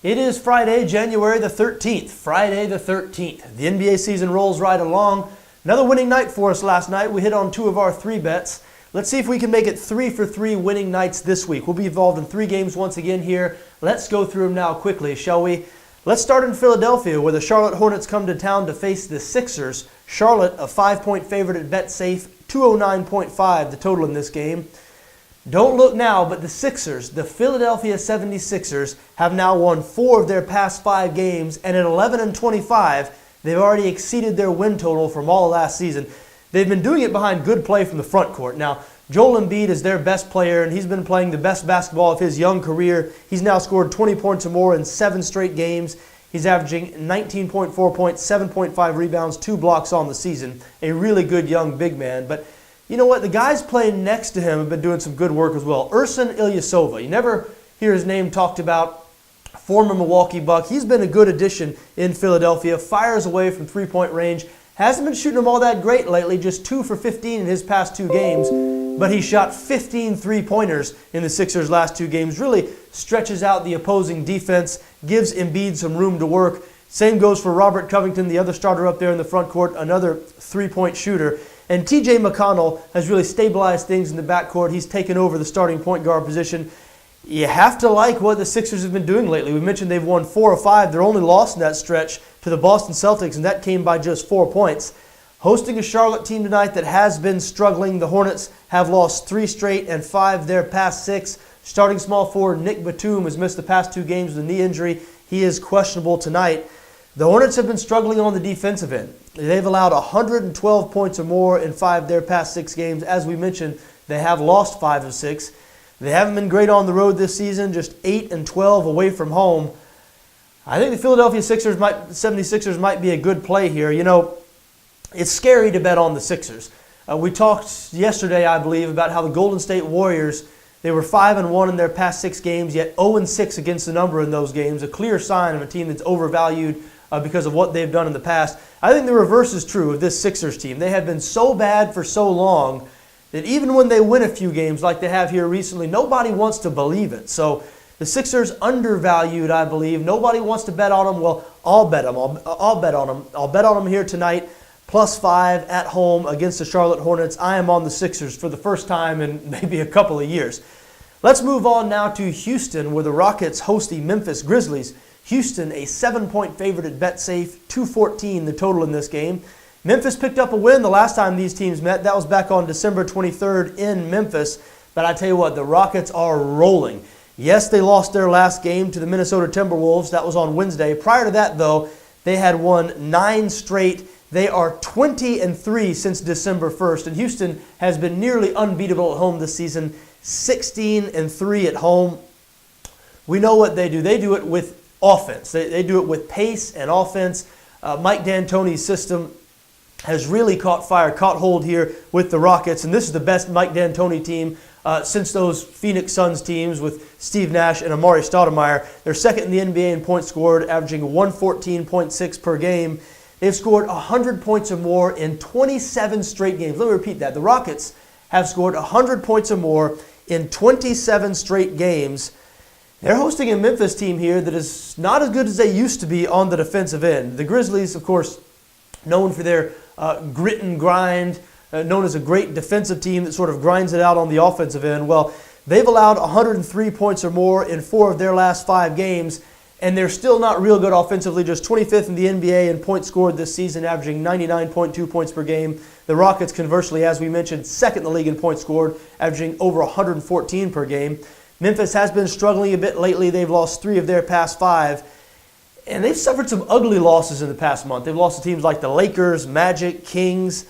It is Friday, January the 13th. Friday the 13th. The NBA season rolls right along. Another winning night for us last night. We hit on 2 of our 3 bets. Let's see if we can make it 3 for 3 winning nights this week. We'll be involved in 3 games once again here. Let's go through them now quickly, shall we? Let's start in Philadelphia, where the Charlotte Hornets come to town to face the Sixers. Charlotte, a 5-point favorite at BetSafe, 209.5 the total in this game. Don't look now, but the Sixers, the Philadelphia 76ers, have now won 4 of their past 5 games, and at 11-25, they've already exceeded their win total from all last season. They've been doing it behind good play from the front court. Now, Joel Embiid is their best player, and he's been playing the best basketball of his young career. He's now scored 20 points or more in 7 straight games. He's averaging 19.4 points, 7.5 rebounds, 2 blocks on the season. A really good young big man, but you know what? The guys playing next to him have been doing some good work as well. Ersan Ilyasova, you never hear his name talked about. Former Milwaukee Buck. He's been a good addition in Philadelphia. Fires away from three-point range. Hasn't been shooting them all that great lately, just 2 for 15 in his past 2 games. But he shot 15 three-pointers in the Sixers' last 2 games. Really stretches out the opposing defense, gives Embiid some room to work. Same goes for Robert Covington, the other starter up there in the front court, another 3-point shooter. And TJ McConnell has really stabilized things in the backcourt. He's taken over the starting point guard position. You have to like what the Sixers have been doing lately. We mentioned they've won 4 or 5. Their only loss in that stretch to the Boston Celtics, and that came by just 4 points. Hosting a Charlotte team tonight that has been struggling. The Hornets have lost 3 straight and 5 their past 6. Starting small forward Nick Batum has missed the past 2 games with a knee injury. He is questionable tonight. The Hornets have been struggling on the defensive end. They've allowed 112 points or more in 5 of their past 6 games. As we mentioned, they have lost 5 of 6. They haven't been great on the road this season, just 8-12 away from home. I think the Philadelphia 76ers might be a good play here. You know, it's scary to bet on the Sixers. We talked yesterday, I believe, about how the Golden State Warriors, they were 5-1 in their past 6 games, yet 0-6 against the number in those games. A clear sign of a team that's overvalued because of what they've done in the past. I think the reverse is true of this Sixers team. They have been so bad for so long that even when they win a few games like they have here recently, nobody wants to believe it. So the Sixers undervalued, I believe. Nobody wants to bet on them. Well, I'll bet them. I'll bet on them. I'll bet on them here tonight. +5 at home against the Charlotte Hornets. I am on the Sixers for the first time in maybe a couple of years. Let's move on now to Houston, where the Rockets host the Memphis Grizzlies. Houston, a 7-point favorite at BetSafe, 214 the total in this game. Memphis picked up a win the last time these teams met. That was back on December 23rd in Memphis. But I tell you what, the Rockets are rolling. Yes, they lost their last game to the Minnesota Timberwolves. That was on Wednesday. Prior to that, though, they had won 9 straight. They are 20-3 since December 1st. And Houston has been nearly unbeatable at home this season, 16-3 at home. We know what they do. They do it with offense. They do it with pace and offense. Mike D'Antoni's system has really caught fire, caught hold here with the Rockets. And this is the best Mike D'Antoni team since those Phoenix Suns teams with Steve Nash and Amari Stoudemire. They're second in the NBA in points scored, averaging 114.6 per game. They've scored 100 points or more in 27 straight games. Let me repeat that. The Rockets have scored 100 points or more in 27 straight games. They're hosting a Memphis team here that is not as good as they used to be on the defensive end. The Grizzlies, of course, known for their grit and grind, known as a great defensive team that sort of grinds it out on the offensive end. Well, they've allowed 103 points or more in 4 of their last 5 games, and they're still not real good offensively, just 25th in the NBA in points scored this season, averaging 99.2 points per game. The Rockets, conversely, as we mentioned, second in the league in points scored, averaging over 114 per game. Memphis has been struggling a bit lately. They've lost 3 of their past 5. And they've suffered some ugly losses in the past month. They've lost to teams like the Lakers, Magic, Kings.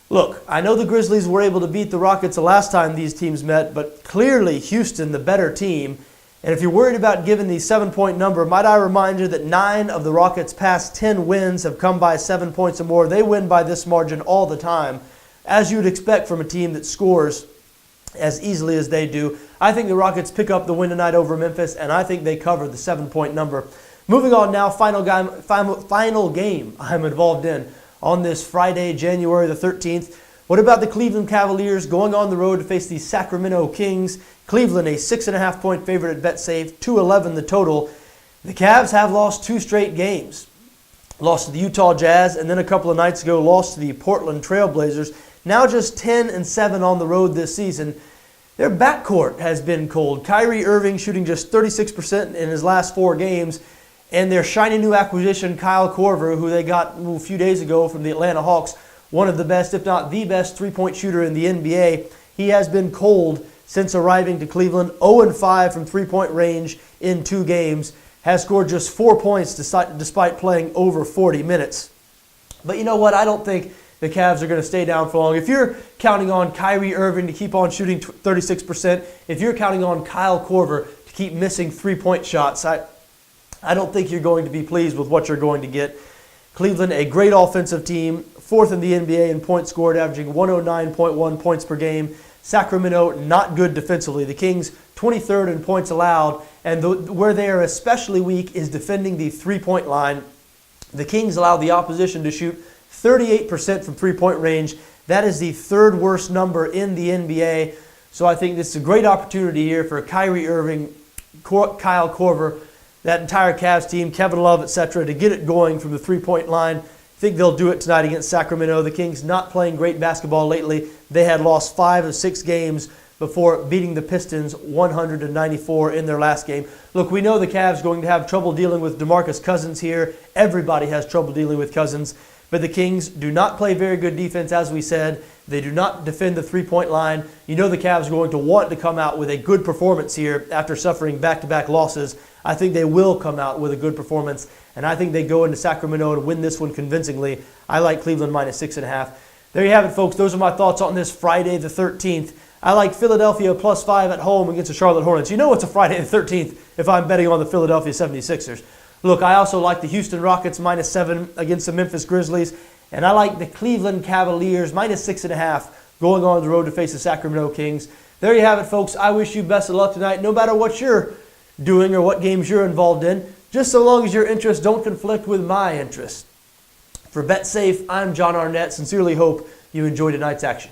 Look, I know the Grizzlies were able to beat the Rockets the last time these teams met, but clearly Houston, the better team. And if you're worried about giving the 7-point number, might I remind you that 9 of the Rockets' past 10 wins have come by 7 points or more. They win by this margin all the time, as you would expect from a team that scores as easily as they do. I think the Rockets pick up the win tonight over Memphis, and I think they cover the 7-point number. Moving on now, final game I'm involved in on this Friday, January the 13th. What about the Cleveland Cavaliers going on the road to face the Sacramento Kings? Cleveland, a 6.5-point favorite at BetSafe, 211 the total. The Cavs have lost 2 straight games. Lost to the Utah Jazz, and then a couple of nights ago lost to the Portland Trail Blazers. Now just 10-7 on the road this season. Their backcourt has been cold. Kyrie Irving shooting just 36% in his last 4 games, and their shiny new acquisition, Kyle Korver, who they got a few days ago from the Atlanta Hawks, one of the best, if not the best, three-point shooter in the NBA. He has been cold since arriving to Cleveland. 0-5 from three-point range in 2 games. Has scored just 4 points despite playing over 40 minutes. But you know what? I don't think the Cavs are going to stay down for long. If you're counting on Kyrie Irving to keep on shooting 36%, if you're counting on Kyle Korver to keep missing three-point shots, I don't think you're going to be pleased with what you're going to get. Cleveland, a great offensive team, 4th in the NBA in points scored, averaging 109.1 points per game. Sacramento, not good defensively. The Kings, 23rd in points allowed, and where they are especially weak is defending the three-point line. The Kings allow the opposition to shoot 38% from three-point range. That is the 3rd worst number in the NBA. So I think this is a great opportunity here for Kyrie Irving, Kyle Korver, that entire Cavs team, Kevin Love, etc., to get it going from the three-point line. I think they'll do it tonight against Sacramento. The Kings not playing great basketball lately. They had lost 5 of 6 games before beating the Pistons 100-94 in their last game. Look, we know the Cavs going to have trouble dealing with DeMarcus Cousins here. Everybody has trouble dealing with Cousins. But the Kings do not play very good defense, as we said. They do not defend the three-point line. You know the Cavs are going to want to come out with a good performance here after suffering back-to-back losses. I think they will come out with a good performance, and I think they go into Sacramento to win this one convincingly. I like Cleveland minus 6.5. There you have it, folks. Those are my thoughts on this Friday the 13th. I like Philadelphia plus 5 at home against the Charlotte Hornets. You know it's a Friday the 13th if I'm betting on the Philadelphia 76ers. Look, I also like the Houston Rockets minus 7 against the Memphis Grizzlies, and I like the Cleveland Cavaliers minus 6.5 going on the road to face the Sacramento Kings. There you have it, folks. I wish you best of luck tonight, no matter what you're doing or what games you're involved in, just so long as your interests don't conflict with my interests. For Bet Safe, I'm John Arnette. Sincerely hope you enjoyed tonight's action.